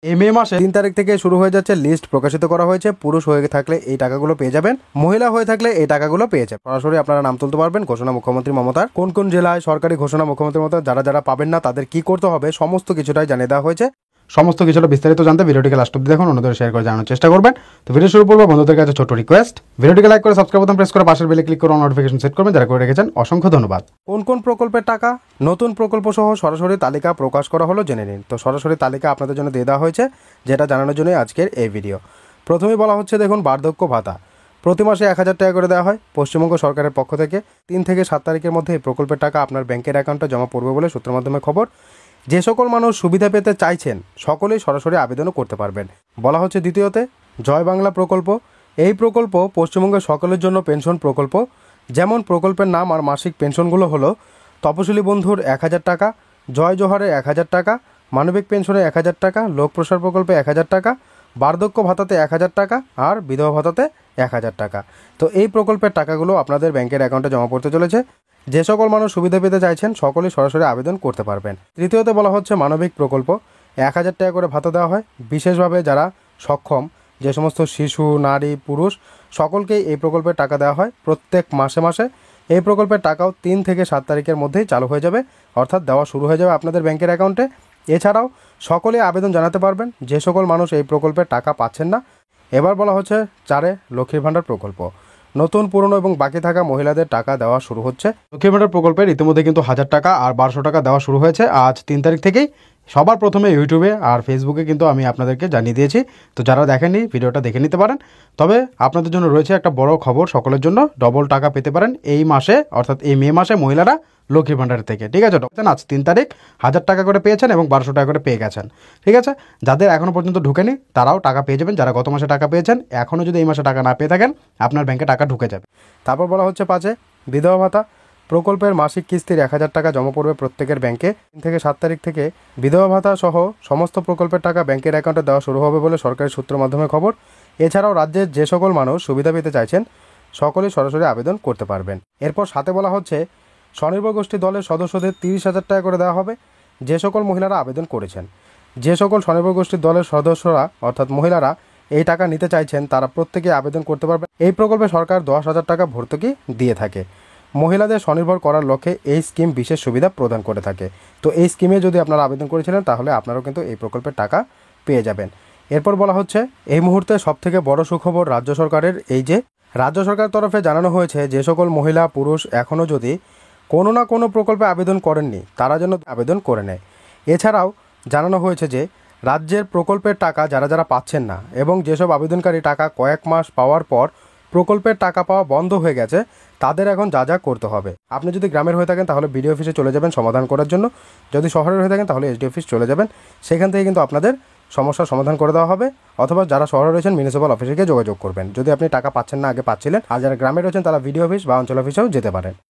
এই মে মাসে 3 তারিখ থেকে শুরু হয়ে যাচ্ছে লিস্ট প্রকাশিত করা হয়েছে। পুরুষ হয়ে থাকলে এই টাকাগুলো পেয়ে যাবেন, মহিলা হয়ে থাকলে এই টাকাগুলো পেয়ে যাবেন। সরাসরি আপনারা নাম তুলতে পারবেন। ঘোষণা মুখ্যমন্ত্রী মমতার। কোন কোন জেলায় সরকারি ঘোষণা মুখ্যমন্ত্রী মমতার, যারা যারা পাবেন না তাদের কি করতে হবে সমস্ত কিছুটাই জানিয়ে দেওয়া হয়েছে। সমস্ত কিছুটা বিস্তারিত জানতে ভিডিওটিকে লাস্ট অবধি দেখুন, অন্যদের শেয়ার করে জানানোর চেষ্টা করবেন। তো ভিডিও শুরু করবো, বন্ধুদের কাছে ছোট রিকোয়েস্ট, ভিডিওটিকে লাইক করে সাবস্ক্রাইব বাটন প্রেস করে পাশের বেলে ক্লিক করে নোটিফিকেশন সেট করবেন যারা করে রেখেছেন। অসংখ্য ধন্যবাদ। কোন কোন প্রকল্পের টাকা, নতুন প্রকল্প সহ সরাসরি তালিকা প্রকাশ করা হলো, জেনে নিন। তো সরাসরি তালিকা আপনাদের জন্য দিয়ে দেওয়া হয়েছে, যেটা জানানোর জন্য আজকের এই ভিডিও। প্রথমেই বলা হচ্ছে, দেখুন, বার্ধক্য ভাতা প্রতি মাসে 1000 টাকা করে দেওয়া হয় পশ্চিমবঙ্গ সরকারের পক্ষ থেকে। 3 থেকে 7 তারিখের মধ্যে এই প্রকল্পের টাকা আপনার ব্যাংকের অ্যাকাউন্টে জমা পড়বে বলে সূত্রের মাধ্যমে খবর। যে সকল মানুষ সুবিধা পেতে চাইছেন সকলেই সরাসরি আবেদনও করতে পারবেন। বলা হচ্ছে দ্বিতীয়তে, জয় বাংলা প্রকল্প। এই প্রকল্প পশ্চিমবঙ্গের সকলের জন্য পেনশন প্রকল্প। যেমন প্রকল্পের নাম আর মাসিক পেনশনগুলো হলো তপশিলি বন্ধুর 1000 টাকা, জয় জোহারের 1000 টাকা, মানবিক পেনশনে 1000 টাকা, লোক প্রসার প্রকল্পে 1000 টাকা, বার্ধক্য ভাতাতে 1000 টাকা আর বিধবা ভাতাতে 1000 টাকা। তো এই প্রকল্পের টাকাগুলো আপনাদের ব্যাংকের অ্যাকাউন্টে জমা পড়তে চলেছে। যে সকল মানুষ সুবিধা পেতে চাইছেন সকলেই সরাসরি আবেদন করতে পারবেন। তৃতীয়তে বলা হচ্ছে মানবিক প্রকল্প। 1000 টাকা করে ভাতা দেওয়া হয়। বিশেষভাবে যারা সক্ষম, যে সমস্ত শিশু, নারী, পুরুষ সকলকেই এই প্রকল্পের টাকা দেওয়া হয় প্রত্যেক মাসে মাসে। এই প্রকল্পের টাকাও 3 থেকে 7 তারিখের মধ্যেই চালু হয়ে যাবে, অর্থাৎ দেওয়া শুরু হয়ে যাবে আপনাদের ব্যাংকের অ্যাকাউন্টে। এছাড়াও সকলে আবেদন জানাতে পারবেন যে সকল মানুষ এই প্রকল্পের টাকা পাচ্ছেন না। এবার বলা হচ্ছে 4 লক্ষ্মীর ভাণ্ডার প্রকল্প। নতুন, পুরনো এবং বাকি থাকা মহিলাদের টাকা দেওয়া শুরু হচ্ছে। লক্ষ্মীর ভাণ্ডার প্রকল্পের ইতিমধ্যে কিন্তু 1000 টাকা আর 1200 টাকা দেওয়া শুরু হয়েছে আজ 3 তারিখ থেকেই। সবার প্রথমে ইউটিউবে আর ফেসবুকে কিন্তু আমি আপনাদেরকে জানিয়ে দিয়েছি। তো যারা দেখেননি ভিডিওটা দেখে নিতে পারেন। তবে আপনাদের জন্য রয়েছে একটা বড় খবর, সকলের জন্য ডবল টাকা পেতে পারেন এই মাসে, অর্থাৎ এই মে মাসে মহিলারা লক্ষ্মীর ভাণ্ডার থেকে। ঠিক আছে, আজ 3 তারিখ 1000 টাকা করে পেয়েছেন এবং 1200 টাকা করে পেয়ে গেছেন। ঠিক আছে, যাদের এখনও পর্যন্ত ঢুকেনি তারাও টাকা পেয়ে যাবেন। যারা গত মাসে টাকা পেয়েছেন, এখনও যদি এই মাসে টাকা না পেয়ে থাকেন, আপনার ব্যাংকে টাকা ঢুকে যাবে। তারপর বলা হচ্ছে 5 বিধবা ভাতা প্রকল্পের মাসিক কিস্তির 1000 টাকা জমা পড়বে প্রত্যেকের ব্যাংকে। 3 থেকে 7 তারিখ থেকে বিধবা ভাতা সহ সমস্ত প্রকল্পের টাকা ব্যাংকের অ্যাকাউন্টে দেওয়া শুরু হবে বলে সরকারি সূত্রের মাধ্যমে খবর। এছাড়াও রাজ্যের যে সকল মানুষ সুবিধা পেতে চাইছেন সকলেই সরাসরি আবেদন করতে পারবেন। এরপর 7 বলা হচ্ছে, স্বনির্ভর গোষ্ঠী দলের সদস্যদের 30,000 টাকা করে দেওয়া হবে যে সকল মহিলারা আবেদন করেছেন। যে সকল স্বনির্ভর গোষ্ঠীর দলের সদস্যরা অর্থাৎ মহিলারা এই টাকা নিতে চাইছেন তারা প্রত্যেকে আবেদন করতে পারবেন। এই প্রকল্পে সরকার 10,000 টাকা ভর্তুকি দিয়ে থাকে। মহিলাদের স্বনির্ভর করার লক্ষ্যে এই স্কিম বিশেষ সুবিধা প্রদান করে থাকে। তো এই স্কিমে যদি আপনারা আবেদন করেছিলেন তাহলে আপনারাও কিন্তু এই প্রকল্পের টাকা পেয়ে যাবেন। এরপর বলা হচ্ছে, এই মুহূর্তে সবথেকে বড় সুখবর রাজ্য সরকারের, এই যে রাজ্য সরকারের তরফে জানানো হয়েছে যে সকল মহিলা পুরুষ এখনও যদি কোনো না কোনো প্রকল্পে আবেদন করেননি তারা যেন আবেদন করে নেয়। এছাড়াও জানানো হয়েছে যে রাজ্যের প্রকল্পের টাকা যারা যারা পাচ্ছেন না এবং যেসব আবেদনকারী টাকা কয়েক মাস পাওয়ার পর প্রকল্পের টাকা পাওয়া বন্ধ হয়ে গেছে তাদের এখন যা যা করতে হবে। আপনি যদি গ্রামের হয়ে থাকেন তাহলে বিডিও অফিসে চলে যাবেন সমাধান করার জন্য। যদি শহরের হয়ে থাকেন তাহলে এসডি অফিস চলে যাবেন, সেখান থেকে কিন্তু আপনাদের সমস্যার সমাধান করে দেওয়া হবে। অথবা যারা শহরে রয়েছেন মিউনিসিপ্যাল অফিসে গিয়ে যোগাযোগ করবেন যদি আপনি টাকা পাচ্ছেন না, আগে পাচ্ছিলেন। আর যারা গ্রামে রয়েছেন তারা বিডিও অফিস বা অঞ্চল অফিসেও যেতে পারেন।